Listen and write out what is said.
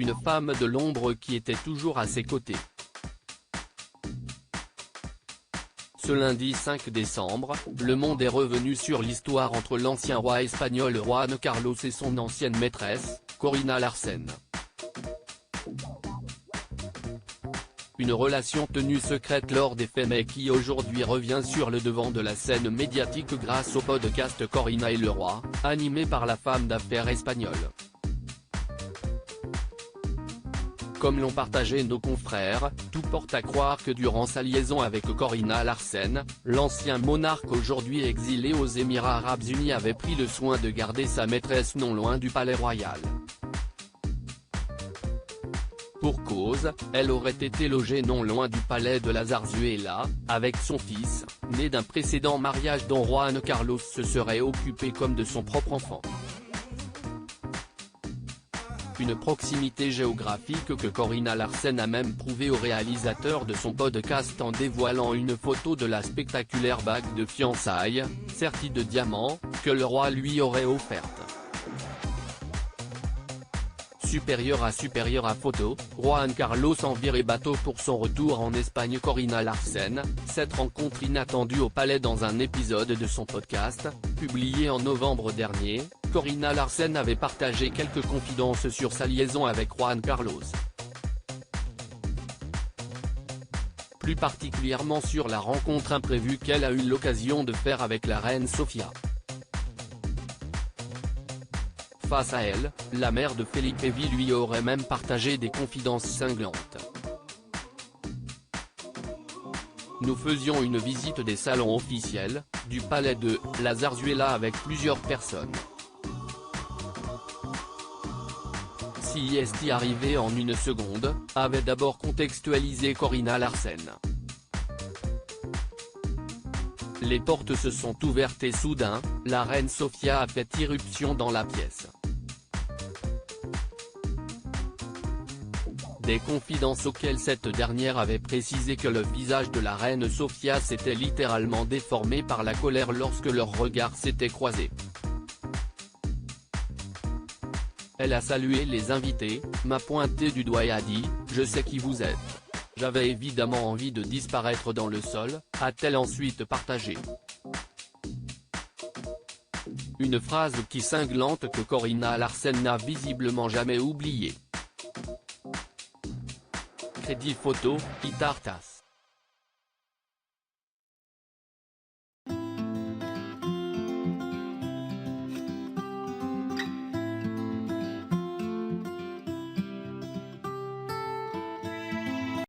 une femme de l'ombre qui était toujours à ses côtés. Ce lundi 5 décembre, Le Monde est revenu sur l'histoire entre l'ancien roi espagnol Juan Carlos et son ancienne maîtresse, Corina Larsen. Une relation tenue secrète lors des faits mais qui aujourd'hui revient sur le devant de la scène médiatique grâce au podcast Corina et le Roi, animé par la femme d'affaires espagnole. Comme l'ont partagé nos confrères, tout porte à croire que durant sa liaison avec Corina Larsen, l'ancien monarque aujourd'hui exilé aux Émirats Arabes Unis avait pris le soin de garder sa maîtresse non loin du palais royal. Pour cause, elle aurait été logée non loin du palais de la Zarzuela, avec son fils, né d'un précédent mariage dont Juan Carlos se serait occupé comme de son propre enfant. Une proximité géographique que Corina Larsen a même prouvé au réalisateur de son podcast en dévoilant une photo de la spectaculaire bague de fiançailles, sertie de diamants, que le roi lui aurait offerte. Supérieur à photo, Juan Carlos envirait bateau pour son retour en Espagne. Corina Larsen, cette rencontre inattendue au palais. Dans un épisode de son podcast, publié en novembre dernier, Corina Larsen avait partagé quelques confidences sur sa liaison avec Juan Carlos. Plus particulièrement sur la rencontre imprévue qu'elle a eu l'occasion de faire avec la reine Sofia. Face à elle, la mère de Felipe V lui aurait même partagé des confidences cinglantes. Nous faisions une visite des salons officiels, du palais de la Zarzuela avec plusieurs personnes. Si est arrivé en une seconde, avait d'abord contextualisé Corina Larsen. Les portes se sont ouvertes et soudain, la reine Sofia a fait irruption dans la pièce. Des confidences auxquelles cette dernière avait précisé que le visage de la reine Sofia s'était littéralement déformé par la colère lorsque leurs regards s'étaient croisés. Elle a salué les invités, m'a pointé du doigt et a dit « Je sais qui vous êtes. J'avais évidemment envie de disparaître dans le sol », a-t-elle ensuite partagé. Une phrase qui cinglante que Corina Larsen n'a visiblement jamais oubliée. Crédit photo, Itartas.